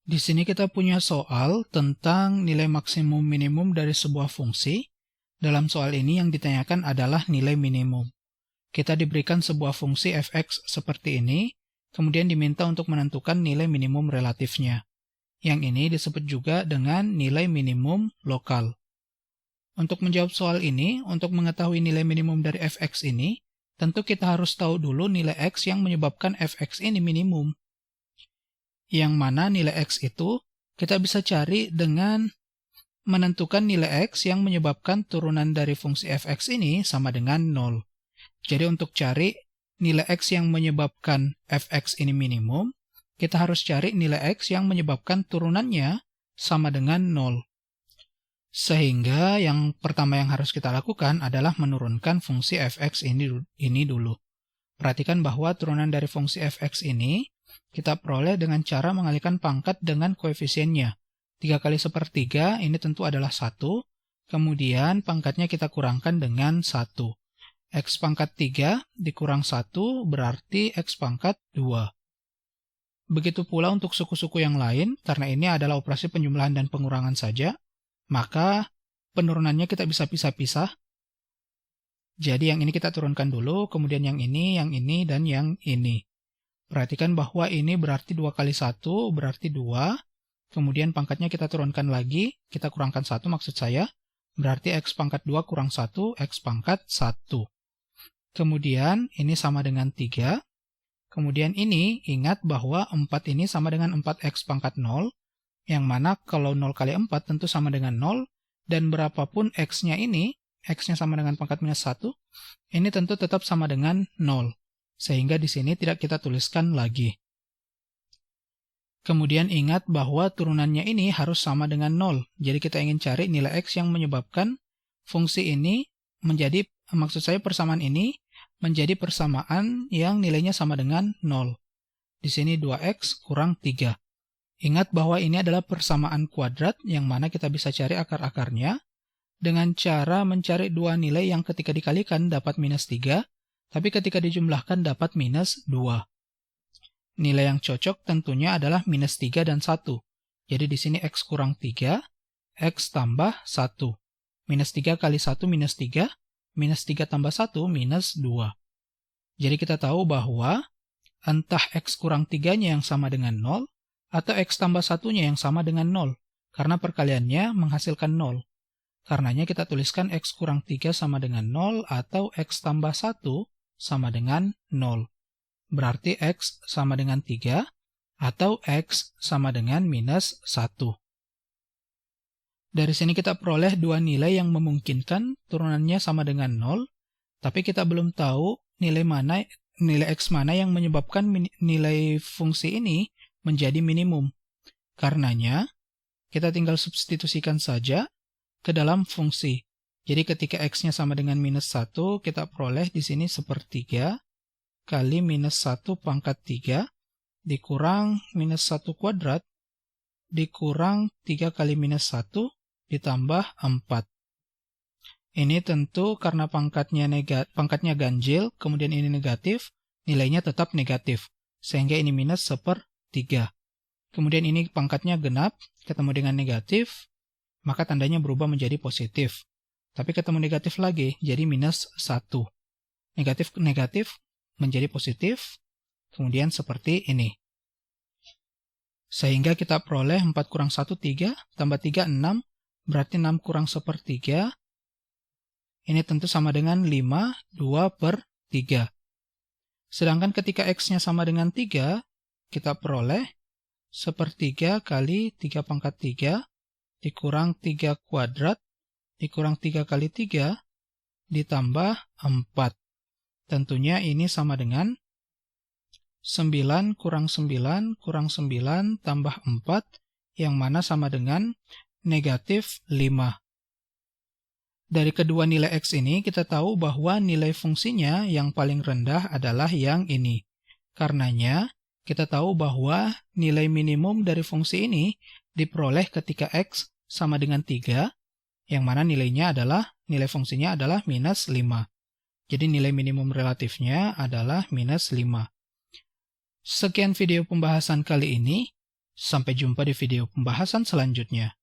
Di sini kita punya soal tentang nilai maksimum minimum dari sebuah fungsi. Dalam soal ini yang ditanyakan adalah nilai minimum. Kita diberikan sebuah fungsi fx seperti ini, kemudian diminta untuk menentukan nilai minimum relatifnya. Yang ini disebut juga dengan nilai minimum lokal. Untuk menjawab soal ini, untuk mengetahui nilai minimum dari fx ini, tentu kita harus tahu dulu nilai x yang menyebabkan fx ini minimum. Yang mana nilai x itu kita bisa cari dengan menentukan nilai x yang menyebabkan turunan dari fungsi fx ini sama dengan 0. Jadi untuk cari nilai x yang menyebabkan fx ini minimum, kita harus cari nilai x yang menyebabkan turunannya sama dengan 0. Sehingga yang pertama yang harus kita lakukan adalah menurunkan fungsi fx ini dulu. Perhatikan bahwa turunan dari fungsi fx ini kita peroleh dengan cara mengalihkan pangkat dengan koefisiennya. 3 kali sepertiga ini tentu adalah 1, kemudian pangkatnya kita kurangkan dengan 1. X pangkat 3 dikurang 1 berarti X pangkat 2. Begitu pula untuk suku-suku yang lain, karena ini adalah operasi penjumlahan dan pengurangan saja, maka penurunannya kita bisa pisah-pisah. Jadi yang ini kita turunkan dulu, kemudian yang ini, dan yang ini. Perhatikan bahwa ini berarti 2 kali 1 berarti 2, kemudian pangkatnya kita turunkan lagi, kita kurangkan 1 maksud saya, berarti X pangkat 2 kurang 1, X pangkat 1. Kemudian ini sama dengan 3, kemudian ini ingat bahwa 4 ini sama dengan 4X pangkat 0, yang mana kalau 0 kali 4 tentu sama dengan 0, dan berapapun X-nya ini, X-nya sama dengan pangkat minus 1, ini tentu tetap sama dengan 0. Sehingga di sini tidak kita tuliskan lagi. Kemudian ingat bahwa turunannya ini harus sama dengan 0. Jadi kita ingin cari nilai X yang menyebabkan fungsi ini menjadi, maksud saya persamaan ini, menjadi persamaan yang nilainya sama dengan 0. Di sini 2X kurang 3. Ingat bahwa ini adalah persamaan kuadrat yang mana kita bisa cari akar-akarnya dengan cara mencari dua nilai yang ketika dikalikan dapat minus 3, tapi ketika dijumlahkan dapat minus 2. Nilai yang cocok tentunya adalah minus 3 dan 1. Jadi di sini X kurang 3, X tambah 1. Minus 3 kali 1 minus 3, minus 3 tambah 1 minus 2. Jadi kita tahu bahwa entah X kurang 3-nya yang sama dengan 0, atau X tambah 1-nya yang sama dengan 0, karena perkaliannya menghasilkan 0. Karenanya kita tuliskan X kurang 3 sama dengan 0, atau X tambah 1 sama dengan 0. Berarti X sama dengan 3, atau X sama dengan minus 1. Dari sini kita peroleh dua nilai yang memungkinkan turunannya sama dengan 0, tapi kita belum tahu nilai X mana yang menyebabkan nilai fungsi ini menjadi minimum. Karenanya, kita tinggal substitusikan saja ke dalam fungsi. Jadi ketika X-nya sama dengan minus 1, kita peroleh di sini sepertiga kali minus 1 pangkat 3 dikurang minus 1 kuadrat dikurang 3 kali minus 1 ditambah 4. Ini tentu karena pangkatnya ganjil, kemudian ini negatif, nilainya tetap negatif. Sehingga ini minus 1/3. Kemudian ini pangkatnya genap, ketemu dengan negatif, maka tandanya berubah menjadi positif. Tapi ketemu negatif lagi, jadi minus 1. Negatif menjadi positif, kemudian seperti ini. Sehingga kita peroleh 4 kurang 1, 3, tambah 3, 6, berarti 6 kurang 1/3. Ini tentu sama dengan 5, 2/3. Sedangkan ketika X-nya sama dengan 3, kita peroleh 1/3 kali 3 pangkat 3, dikurang 3 kuadrat, dikurang 3 kali 3, ditambah 4. Tentunya ini sama dengan 9 kurang 9 kurang 9 tambah 4, yang mana sama dengan negatif 5. Dari kedua nilai X ini, kita tahu bahwa nilai fungsinya yang paling rendah adalah yang ini. Karenanya, kita tahu bahwa nilai minimum dari fungsi ini diperoleh ketika X sama dengan 3, yang mana nilai fungsinya adalah minus 5. Jadi nilai minimum relatifnya adalah minus 5. Sekian video pembahasan kali ini. Sampai jumpa di video pembahasan selanjutnya.